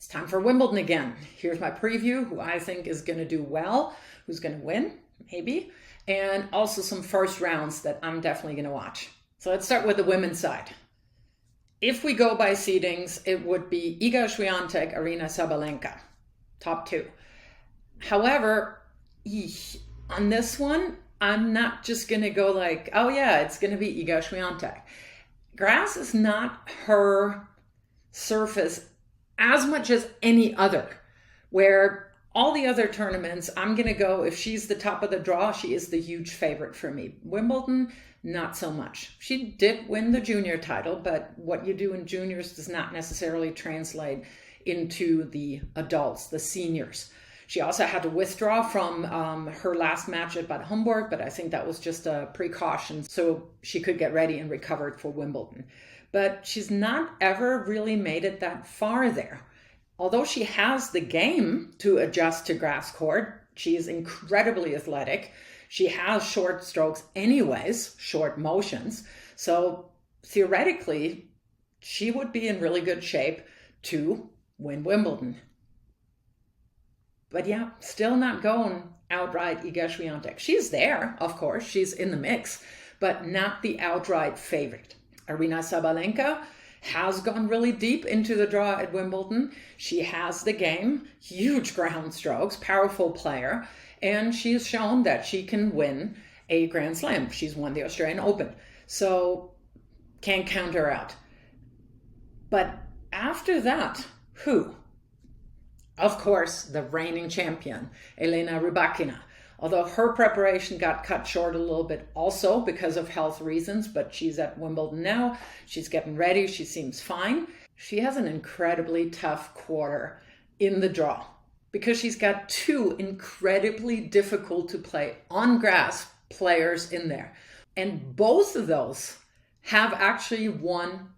time for Wimbledon again. Here's my preview, who I think is going to do well, who's going to win, maybe, and also some first rounds that I'm definitely going to watch. So let's start with the women's side. If we go by seedings, it would be Iga Swiatek, Aryna Sabalenka, top two. However, on this one, I'm not just going to go like, oh yeah, it's going to be Iga Swiatek. Grass is not her surface as much as any other, where all the other tournaments, I'm going to go, if she's the top of the draw, she is the huge favorite for me. Wimbledon, not so much. She did win the junior title, but what you do in juniors does not necessarily translate into the adults, the seniors. She also had to withdraw from her last match at Bad Homburg, but I think that was just a precaution so she could get ready and recovered for Wimbledon. But she's not ever really made it that far there. Although she has the game to adjust to grass court, she is incredibly athletic. She has short strokes anyways, short motions. So theoretically, she would be in really good shape to win Wimbledon. But yeah, still not going outright Iga Swiatek. She's there, of course, she's in the mix, but not the outright favorite. Aryna Sabalenka has gone really deep into the draw at Wimbledon. She has the game, huge ground strokes, powerful player, and she's shown that she can win a Grand Slam. She's won the Australian Open, so can't count her out. But after that, who? Of course, the reigning champion, Elena Rybakina. Although her preparation got cut short a little bit also because of health reasons, but she's at Wimbledon now. She's getting ready. She seems fine. She has an incredibly tough quarter in the draw because she's got two incredibly difficult to play on grass players in there. And both of those have actually won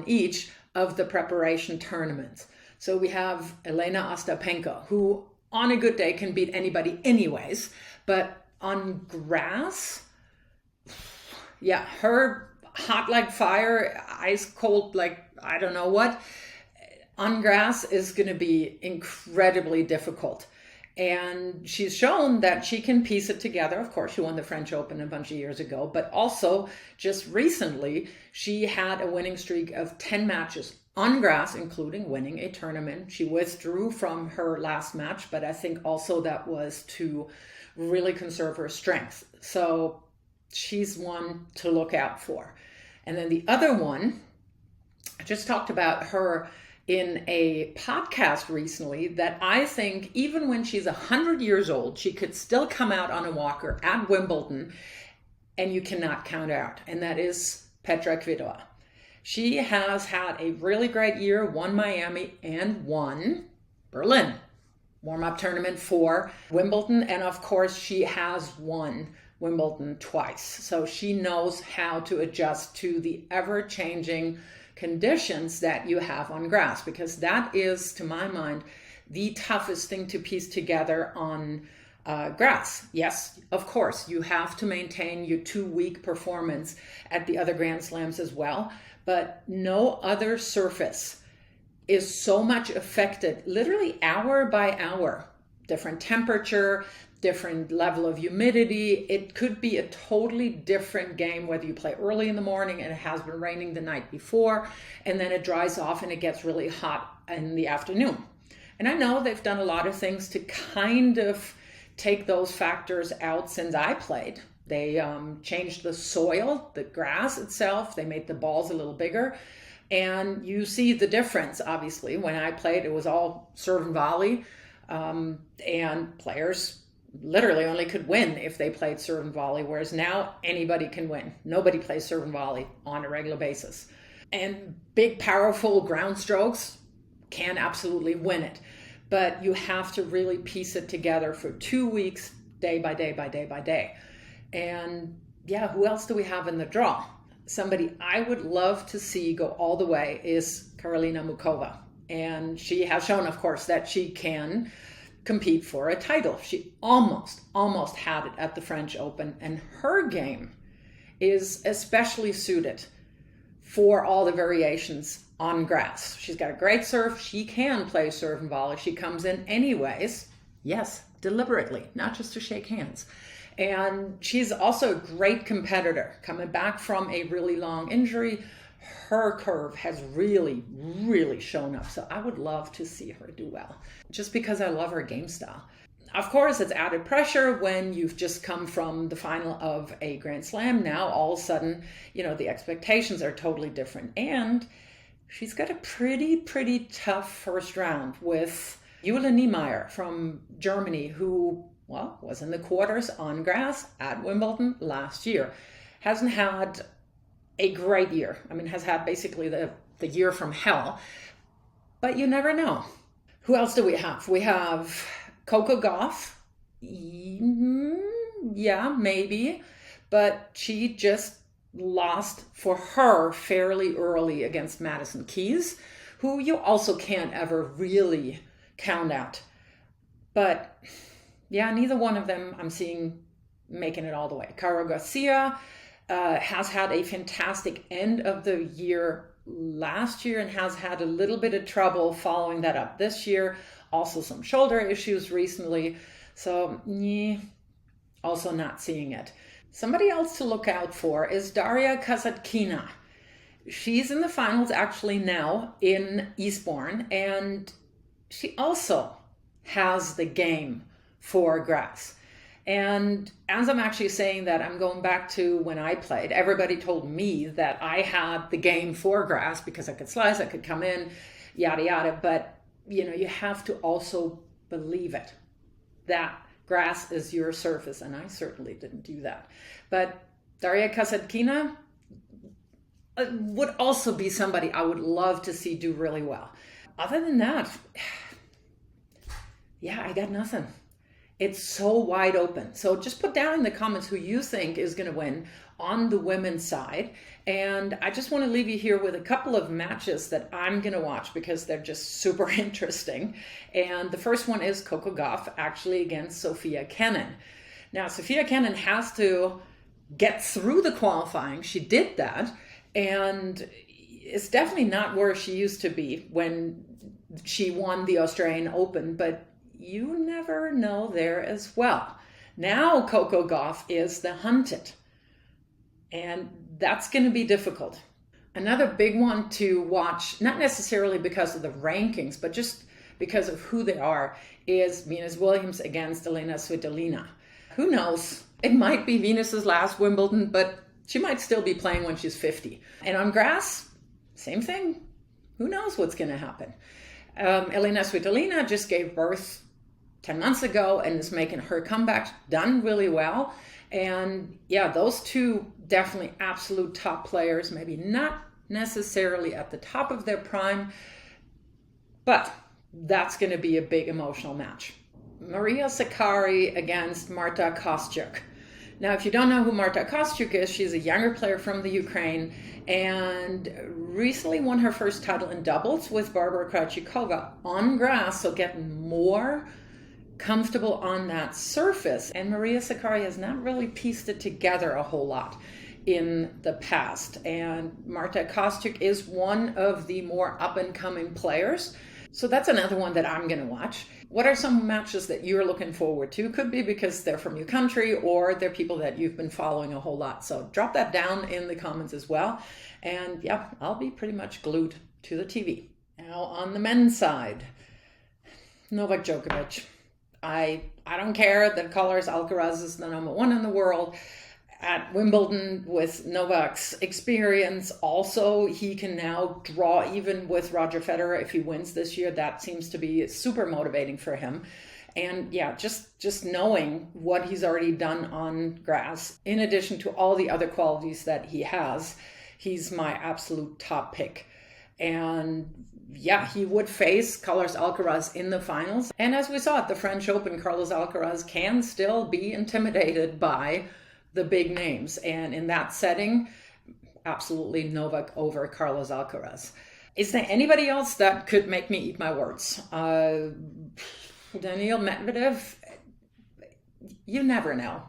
each of the preparation tournaments. So we have Elena Ostapenko, who on a good day can beat anybody anyways, but on grass, yeah, her hot like fire, ice cold like I don't know what, on grass is going to be incredibly difficult. And she's shown that she can piece it together. Of course, she won the French Open a bunch of years ago, but also just recently, she had a winning streak of 10 matches on grass, including winning a tournament. She withdrew from her last match, but I think also that was to really conserve her strength. So she's one to look out for. And then the other one, I just talked about her in a podcast recently, that I think even when she's 100 years old, she could still come out on a walker at Wimbledon, and you cannot count out. And that is Petra Kvitova. She has had a really great year, won Miami and won Berlin. Warm-up tournament for Wimbledon. And of course, she has won Wimbledon twice. So she knows how to adjust to the ever-changing conditions that you have on grass, because that is, to my mind, the toughest thing to piece together on grass. Yes, of course, you have to maintain your 2-week performance at the other Grand Slams as well. But no other surface is so much affected, literally hour by hour. Different temperature, different level of humidity. It could be a totally different game whether you play early in the morning and it has been raining the night before, and then it dries off and it gets really hot in the afternoon. And I know they've done a lot of things to kind of take those factors out since I played. They changed the soil, the grass itself. They made the balls a little bigger. And you see the difference, obviously. When I played, it was all serve and volley. And players literally only could win if they played serve and volley, whereas now anybody can win. Nobody plays serve and volley on a regular basis. And big, powerful ground strokes can absolutely win it. But you have to really piece it together for 2 weeks, day by day by day by day. And yeah, who else do we have in the draw? Somebody I would love to see go all the way is Karolina Muchova. And she has shown, of course, that she can compete for a title. She almost had it at the French Open. And her game is especially suited for all the variations on grass. She's got a great serve. She can play serve and volley. She comes in anyways. Yes, deliberately, not just to shake hands. And she's also a great competitor. Coming back from a really long injury, her curve has really, really shown up. So I would love to see her do well, just because I love her game style. Of course, it's added pressure when you've just come from the final of a Grand Slam. Now, all of a sudden, the expectations are totally different. And she's got a pretty tough first round with Jule Niemeyer from Germany, who, was in the quarters on grass at Wimbledon last year. Hasn't had a great year. Has had basically the year from hell. But you never know. Who else do we have? We have Coco Gauff. Yeah, maybe. But she just lost for her fairly early against Madison Keys, who you also can't ever really count out. But yeah, neither one of them I'm seeing making it all the way. Caro Garcia has had a fantastic end of the year last year and has had a little bit of trouble following that up this year. Also some shoulder issues recently. So, also not seeing it. Somebody else to look out for is Daria Kasatkina. She's in the finals actually now in Eastbourne, and she also has the game for grass. And as I'm actually saying that, I'm going back to when I played. Everybody told me that I had the game for grass because I could slice, I could come in, yada, yada. But, you have to also believe it, that grass is your surface. And I certainly didn't do that. But Daria Kasatkina would also be somebody I would love to see do really well. Other than that, yeah, I got nothing. It's so wide open. So just put down in the comments who you think is going to win on the women's side. And I just want to leave you here with a couple of matches that I'm going to watch because they're just super interesting. And the first one is Coco Gauff actually against Sofia Kenin. Now, Sofia Kenin has to get through the qualifying. She did that. And it's definitely not where she used to be when she won the Australian Open, but you never know there as well. Now Coco Gauff is the hunted, and that's going to be difficult. Another big one to watch, not necessarily because of the rankings, but just because of who they are, is Venus Williams against Elena Svitolina. Who knows? It might be Venus's last Wimbledon, but she might still be playing when she's 50. And on grass, same thing. Who knows what's going to happen? Elena Svitolina just gave birth 10 months ago and is making her comeback, done really well. And yeah, those two definitely absolute top players, maybe not necessarily at the top of their prime, but that's going to be a big emotional match. Maria Sakkari against Marta Kostyuk. Now, if you don't know who Marta Kostyuk is, she's a younger player from the Ukraine and recently won her first title in doubles with Barbara Krejcikova on grass, so getting more comfortable on that surface. And Maria Sakkari has not really pieced it together a whole lot in the past. And Marta Kostyuk is one of the more up-and-coming players. So that's another one that I'm going to watch. What are some matches that you're looking forward to? Could be because they're from your country or they're people that you've been following a whole lot. So drop that down in the comments as well. And yeah, I'll be pretty much glued to the TV. Now on the men's side, Novak Djokovic. I don't care that Carlos Alcaraz is the number one in the world. At Wimbledon, with Novak's experience, also he can now draw even with Roger Federer if he wins this year. That seems to be super motivating for him. And yeah, just knowing what he's already done on grass, in addition to all the other qualities that he has, he's my absolute top pick. And yeah, he would face Carlos Alcaraz in the finals. And as we saw at the French Open, Carlos Alcaraz can still be intimidated by the big names. And in that setting, absolutely Novak over Carlos Alcaraz. Is there anybody else that could make me eat my words? Daniil Medvedev, you never know.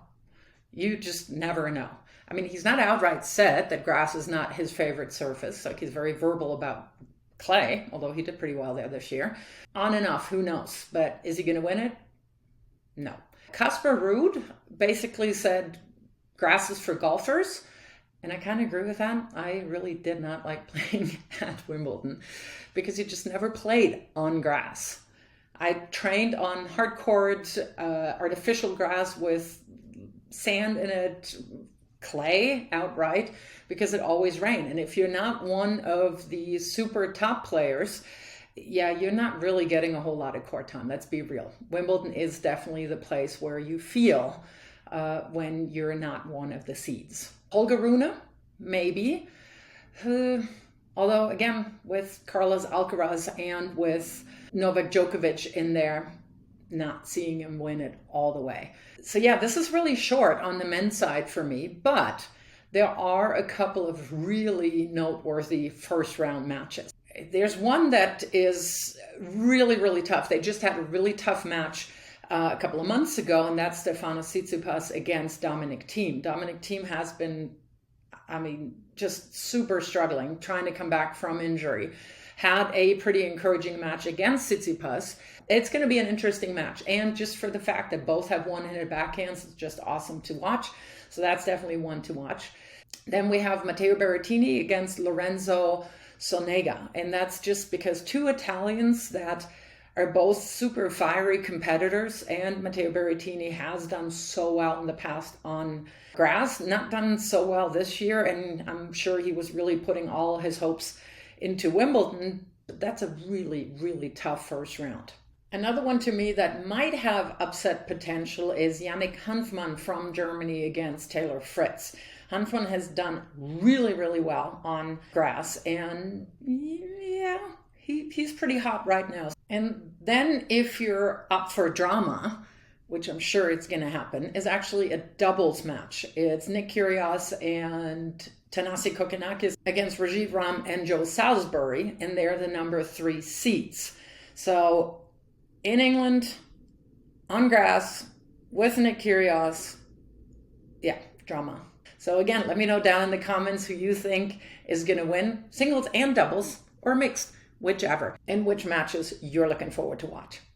You just never know. I mean, he's not outright said that grass is not his favorite surface. Like, he's very verbal about clay, although he did pretty well there this year. On and off, who knows? But is he going to win it? No. Casper Ruud basically said grass is for golfers. And I kind of agree with that. I really did not like playing at Wimbledon because you just never played on grass. I trained on hard-cored artificial grass with sand in it, clay outright, because it always rained. And if you're not one of the super top players, yeah, you're not really getting a whole lot of court time. Let's be real. Wimbledon is definitely the place where you feel when you're not one of the seeds. Holger Rune, maybe. Although, again, with Carlos Alcaraz and with Novak Djokovic in there, not seeing him win it all the way. So yeah, this is really short on the men's side for me, but there are a couple of really noteworthy first round matches. There's one that is really, really tough. They just had a really tough match a couple of months ago, and that's Stefanos Tsitsipas against Dominic Thiem. Dominic Thiem has been, just super struggling, trying to come back from injury. Had a pretty encouraging match against Tsitsipas. It's going to be an interesting match. And just for the fact that both have one-handed backhands, it's just awesome to watch. So that's definitely one to watch. Then we have Matteo Berrettini against Lorenzo Sonega. And that's just because two Italians that are both super fiery competitors, and Matteo Berrettini has done so well in the past on grass, not done so well this year, and I'm sure he was really putting all his hopes into Wimbledon, but that's a really, really tough first round. Another one to me that might have upset potential is Yannick Hanfmann from Germany against Taylor Fritz. Hanfmann has done really, really well on grass, and yeah, he's pretty hot right now. And then if you're up for drama, which I'm sure it's going to happen, is actually a doubles match. It's Nick Kyrgios and Thanasi Kokkinakis against Rajiv Ram and Joe Salisbury, and they're the number 3 seeds. So in England, on grass, with Nick Kyrgios, yeah, drama. So again, let me know down in the comments who you think is going to win, singles and doubles, or mixed, whichever, and which matches you're looking forward to watch.